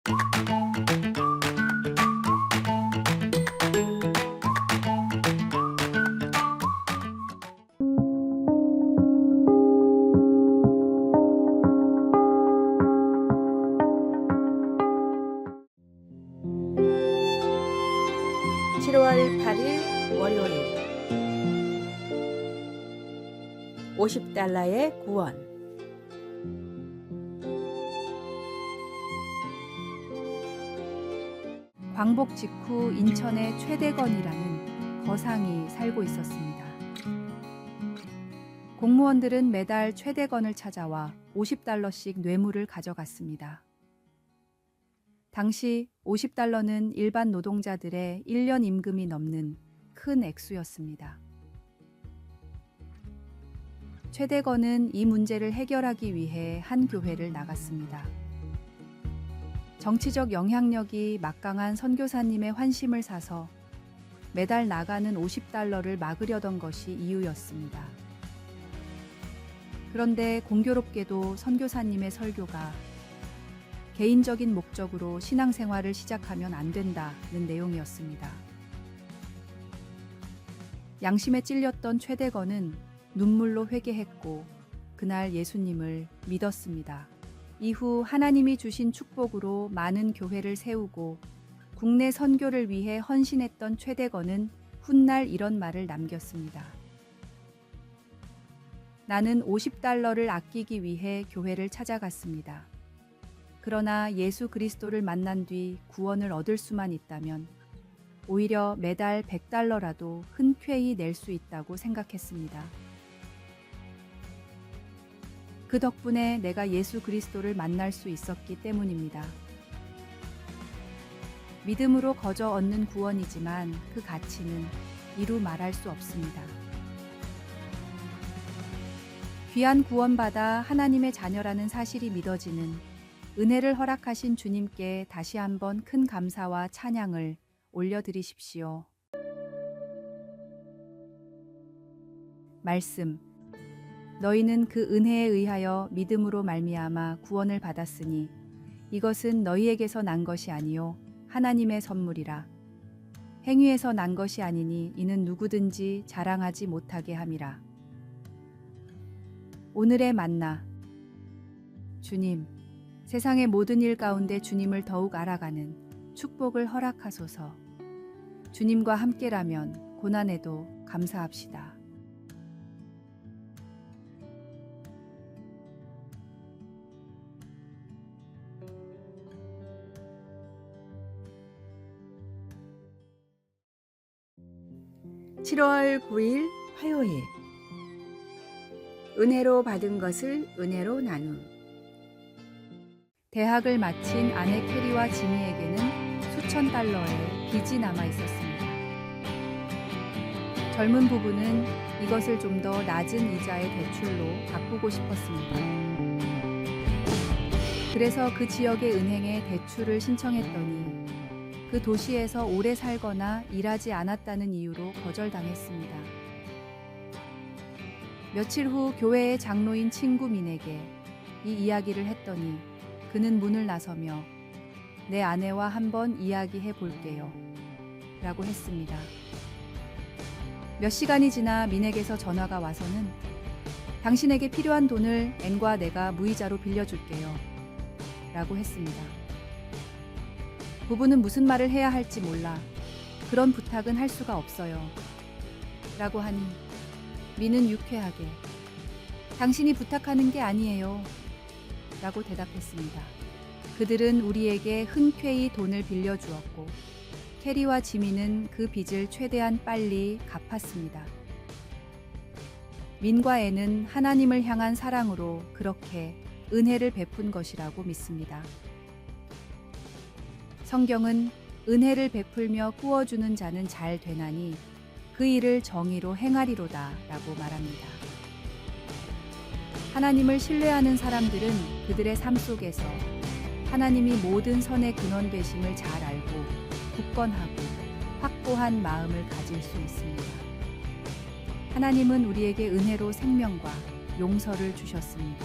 7월 8일 월요일 50달러의 구원. 광복 직후 인천의 최대건이라는 거상이 살고 있었습니다. 공무원들은 매달 최대건을 찾아와 50달러씩 뇌물을 가져갔습니다. 당시 50달러는 일반 노동자들의 1년 임금이 넘는 큰 액수였습니다. 최대건은 이 문제를 해결하기 위해 한 교회를 나갔습니다. 정치적 영향력이 막강한 선교사님의 환심을 사서 매달 나가는 50달러를 막으려던 것이 이유였습니다. 그런데 공교롭게도 선교사님의 설교가 개인적인 목적으로 신앙생활을 시작하면 안 된다는 내용이었습니다. 양심에 찔렸던 최대건은 눈물로 회개했고 그날 예수님을 믿었습니다. 이후 하나님이 주신 축복으로 많은 교회를 세우고 국내 선교를 위해 헌신했던 최대건은 훗날 이런 말을 남겼습니다. 나는 50달러를 아끼기 위해 교회를 찾아갔습니다. 그러나 예수 그리스도를 만난 뒤 구원을 얻을 수만 있다면 오히려 매달 100달러라도 흔쾌히 낼 수 있다고 생각했습니다. 그 덕분에 내가 예수 그리스도를 만날 수 있었기 때문입니다. 믿음으로 거저 얻는 구원이지만 그 가치는 이루 말할 수 없습니다. 귀한 구원받아 하나님의 자녀라는 사실이 믿어지는 은혜를 허락하신 주님께 다시 한번 큰 감사와 찬양을 올려드리십시오. 말씀. 너희는 그 은혜에 의하여 믿음으로 말미암아 구원을 받았으니 이것은 너희에게서 난 것이 아니요 하나님의 선물이라. 행위에서 난 것이 아니니 이는 누구든지 자랑하지 못하게 함이라. 오늘의 만나. 주님, 세상의 모든 일 가운데 주님을 더욱 알아가는 축복을 허락하소서. 주님과 함께라면 고난에도 감사합시다. (7월 9일) 화요일 은혜로 받은 것을 은혜로 나눔. 대학을 마친 아내 캐리와 지미에게는 수천 달러의 빚이 남아 있었습니다. 젊은 부부는 이것을 좀 더 낮은 이자의 대출로 바꾸고 싶었습니다. 그래서 그 지역의 은행에 대출을 신청했더니 그 도시에서 오래 살거나 일하지 않았다는 이유로 거절당했습니다. 며칠 후 교회의 장로인 친구 민에게 이 이야기를 했더니 그는 문을 나서며 내 아내와 한번 이야기해 볼게요 라고 했습니다. 몇 시간이 지나 민에게서 전화가 와서는 당신에게 필요한 돈을 앤과 내가 무이자로 빌려줄게요 라고 했습니다. 부부는 무슨 말을 해야 할지 몰라 그런 부탁은 할 수가 없어요 라고 하니 민은 유쾌하게 당신이 부탁하는 게 아니에요 라고 대답했습니다. 그들은 우리에게 흔쾌히 돈을 빌려주었고 캐리와 지미는 그 빚을 최대한 빨리 갚았습니다. 민과 앤은 하나님을 향한 사랑으로 그렇게 은혜를 베푼 것이라고 믿습니다. 성경은 은혜를 베풀며 꾸어주는 자는 잘 되나니 그 일을 정의로 행하리로다 라고 말합니다. 하나님을 신뢰하는 사람들은 그들의 삶 속에서 하나님이 모든 선의 근원 되심을 잘 알고 굳건하고 확고한 마음을 가질 수 있습니다. 하나님은 우리에게 은혜로 생명과 용서를 주셨습니다.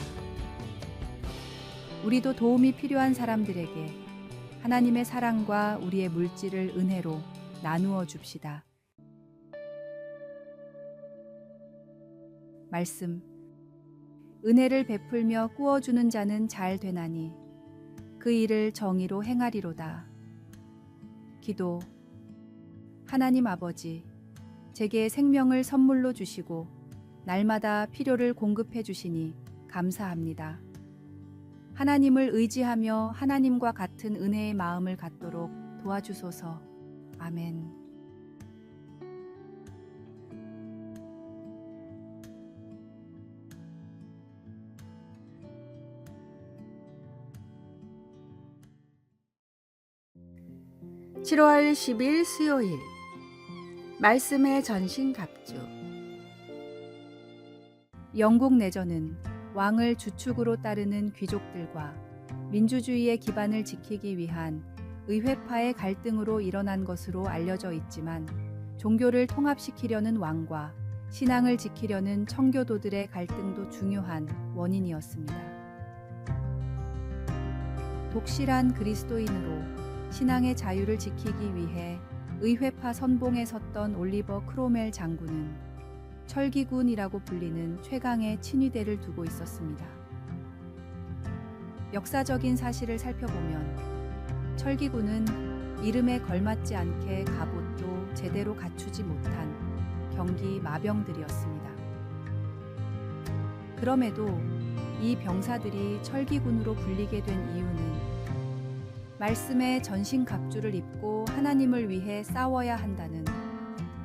우리도 도움이 필요한 사람들에게 하나님의 사랑과 우리의 물질을 은혜로 나누어 줍시다. 말씀. 은혜를 베풀며 꾸어주는 자는 잘 되나니 그 일을 정의로 행하리로다. 기도. 하나님 아버지, 제게 생명을 선물로 주시고 날마다 필요를 공급해 주시니 감사합니다. 하나님을 의지하며 하나님과 같은 은혜의 마음을 갖도록 도와주소서. 아멘. (7월 10일) 수요일 말씀의 전신갑주. 영국 내전은 왕을 주축으로 따르는 귀족들과 민주주의의 기반을 지키기 위한 의회파의 갈등으로 일어난 것으로 알려져 있지만, 종교를 통합시키려는 왕과 신앙을 지키려는 청교도들의 갈등도 중요한 원인이었습니다. 독실한 그리스도인으로 신앙의 자유를 지키기 위해 의회파 선봉에 섰던 올리버 크로멜 장군은 철기군이라고 불리는 최강의 친위대를 두고 있었습니다. 역사적인 사실을 살펴보면 철기군은 이름에 걸맞지 않게 갑옷도 제대로 갖추지 못한 경기 마병들이었습니다. 그럼에도 이 병사들이 철기군으로 불리게 된 이유는 말씀의 전신갑주를 입고 하나님을 위해 싸워야 한다는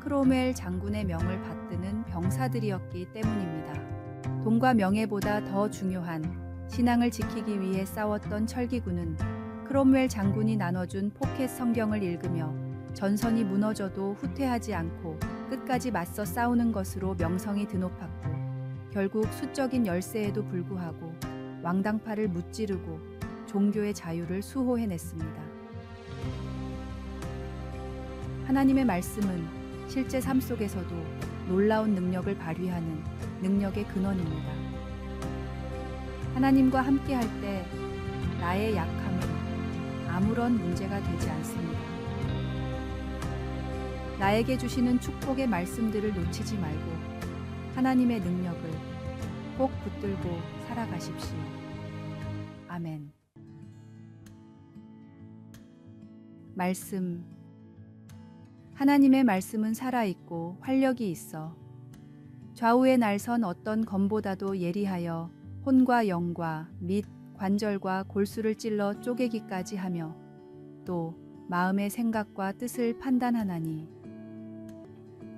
크로멜 장군의 명을 받드는 병사들이었기 때문입니다. 돈과 명예보다 더 중요한 신앙을 지키기 위해 싸웠던 철기군은 크롬웰 장군이 나눠준 포켓 성경을 읽으며 전선이 무너져도 후퇴하지 않고 끝까지 맞서 싸우는 것으로 명성이 드높았고, 결국 수적인 열세에도 불구하고 왕당파를 무찌르고 종교의 자유를 수호해냈습니다. 하나님의 말씀은 실제 삶 속에서도 놀라운 능력을 발휘하는 능력의 근원입니다. 하나님과 함께할 때 나의 약함은 아무런 문제가 되지 않습니다. 나에게 주시는 축복의 말씀들을 놓치지 말고 하나님의 능력을 꼭 붙들고 살아가십시오. 아멘. 말씀. 하나님의 말씀은 살아있고 활력이 있어 좌우에 날선 어떤 검보다도 예리하여 혼과 영과 및 관절과 골수를 찔러 쪼개기까지 하며 또 마음의 생각과 뜻을 판단하나니.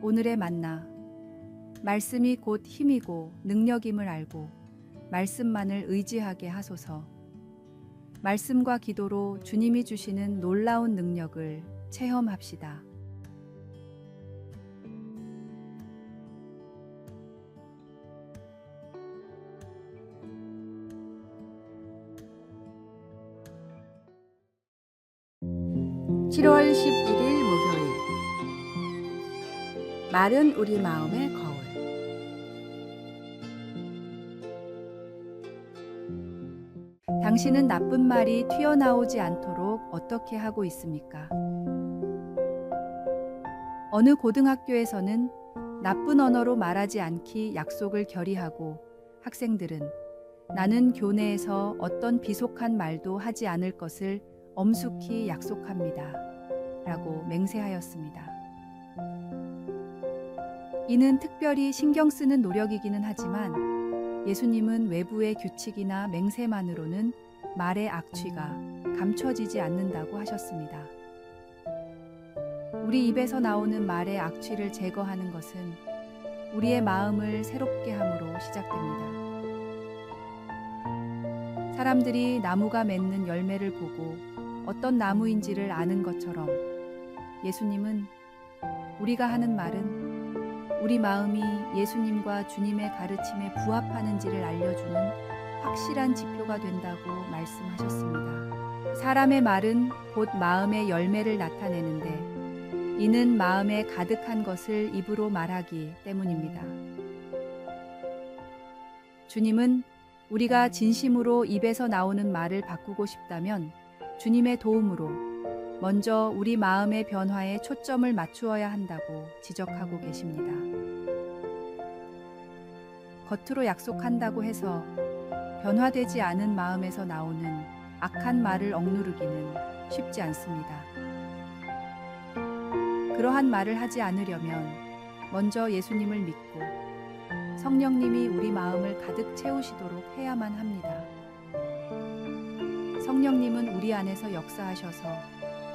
오늘의 만나. 말씀이 곧 힘이고 능력임을 알고 말씀만을 의지하게 하소서. 말씀과 기도로 주님이 주시는 놀라운 능력을 체험합시다. (7월 11일) 목요일. 마른 우리 마음의 거울. 당신은 나쁜 말이 튀어나오지 않도록 어떻게 하고 있습니까? 어느 고등학교에서는 나쁜 언어로 말하지 않기 약속을 결의하고 학생들은 나는 교내에서 어떤 비속한 말도 하지 않을 것을 엄숙히 약속합니다. 라고 맹세하였습니다. 이는 특별히 신경 쓰는 노력이기는 하지만 예수님은 외부의 규칙이나 맹세만으로는 말의 악취가 감춰지지 않는다고 하셨습니다. 우리 입에서 나오는 말의 악취를 제거하는 것은 우리의 마음을 새롭게 함으로 시작됩니다. 사람들이 나무가 맺는 열매를 보고 어떤 나무인지를 아는 것처럼 예수님은 우리가 하는 말은 우리 마음이 예수님과 주님의 가르침에 부합하는지를 알려주는 확실한 지표가 된다고 말씀하셨습니다. 사람의 말은 곧 마음의 열매를 나타내는데 이는 마음에 가득한 것을 입으로 말하기 때문입니다. 주님은 우리가 진심으로 입에서 나오는 말을 바꾸고 싶다면 주님의 도움으로 먼저 우리 마음의 변화에 초점을 맞추어야 한다고 지적하고 계십니다. 겉으로 약속한다고 해서 변화되지 않은 마음에서 나오는 악한 말을 억누르기는 쉽지 않습니다. 그러한 말을 하지 않으려면 먼저 예수님을 믿고 성령님이 우리 마음을 가득 채우시도록 해야만 합니다. 성령님은 우리 안에서 역사하셔서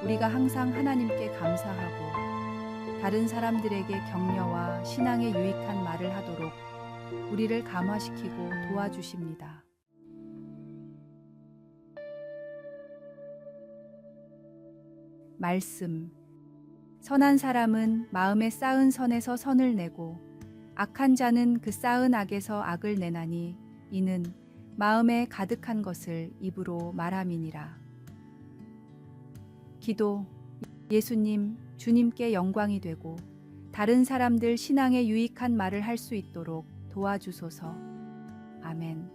우리가 항상 하나님께 감사하고 다른 사람들에게 격려와 신앙에 유익한 말을 하도록 우리를 감화시키고 도와주십니다. 말씀. 선한 사람은 마음에 쌓은 선에서 선을 내고 악한 자는 그 쌓은 악에서 악을 내나니 이는 마음에 가득한 것을 입으로 말함이니라. 기도. 예수님, 주님께 영광이 되고 다른 사람들 신앙에 유익한 말을 할 수 있도록 도와주소서. 아멘.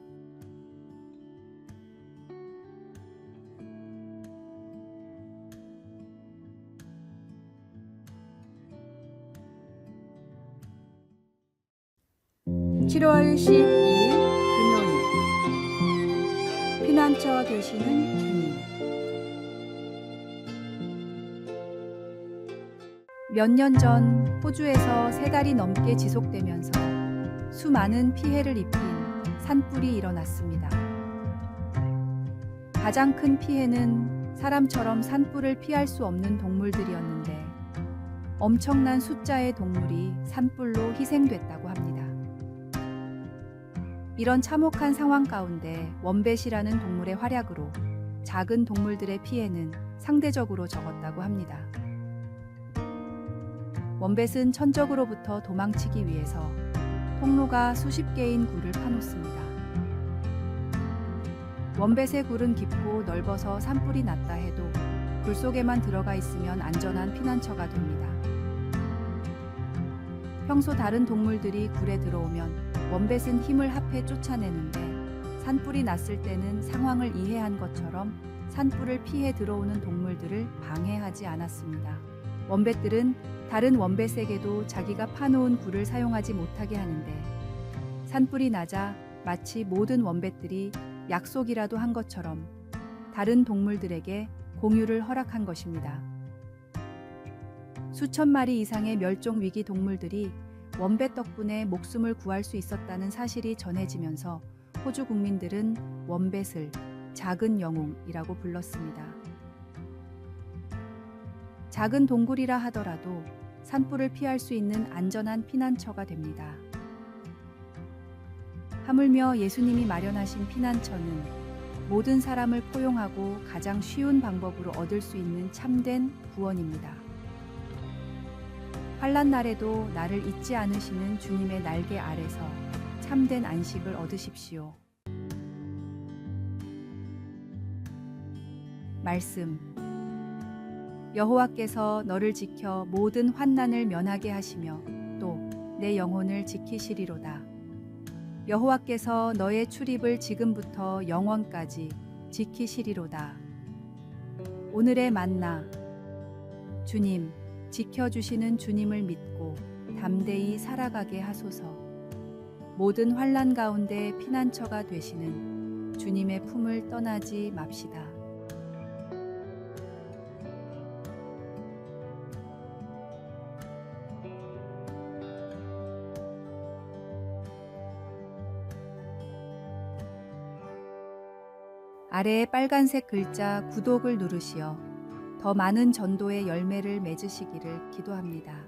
(7월 12일) 금요일 피난처 되시는 주님. 몇 년 전 호주에서 3달이 넘게 지속되면서 수많은 피해를 입힌 산불이 일어났습니다. 가장 큰 피해는 사람처럼 산불을 피할 수 없는 동물들이었는데 엄청난 숫자의 동물이 산불로 희생됐다고 합니다. 이런 참혹한 상황 가운데 원뱃이라는 동물의 활약으로 작은 동물들의 피해는 상대적으로 적었다고 합니다. 원뱃은 천적으로부터 도망치기 위해서 통로가 수십 개인 굴을 파놓습니다. 원뱃의 굴은 깊고 넓어서 산불이 났다 해도 굴 속에만 들어가 있으면 안전한 피난처가 됩니다. 평소 다른 동물들이 굴에 들어오면 원뱃은 힘을 합해 쫓아내는데 산불이 났을 때는 상황을 이해한 것처럼 산불을 피해 들어오는 동물들을 방해하지 않았습니다. 원뱃들은 다른 원뱃에게도 자기가 파놓은 굴을 사용하지 못하게 하는데 산불이 나자 마치 모든 원뱃들이 약속이라도 한 것처럼 다른 동물들에게 공유를 허락한 것입니다. 수천 마리 이상의 멸종 위기 동물들이 원뱃 덕분에 목숨을 구할 수 있었다는 사실이 전해지면서 호주 국민들은 원뱃을 작은 영웅이라고 불렀습니다. 작은 동굴이라 하더라도 산불을 피할 수 있는 안전한 피난처가 됩니다. 하물며 예수님이 마련하신 피난처는 모든 사람을 포용하고 가장 쉬운 방법으로 얻을 수 있는 참된 구원입니다. 환난 날에도 나를 잊지 않으시는 주님의 날개 아래서 참된 안식을 얻으십시오. 말씀. 여호와께서 너를 지켜 모든 환난을 면하게 하시며 또 내 영혼을 지키시리로다. 여호와께서 너의 출입을 지금부터 영원까지 지키시리로다. 오늘의 만나. 주님, 지켜주시는 주님을 믿고 담대히 살아가게 하소서. 모든 환난 가운데 피난처가 되시는 주님의 품을 떠나지 맙시다. 아래에 빨간색 글자 구독을 누르시어 더 많은 전도의 열매를 맺으시기를 기도합니다.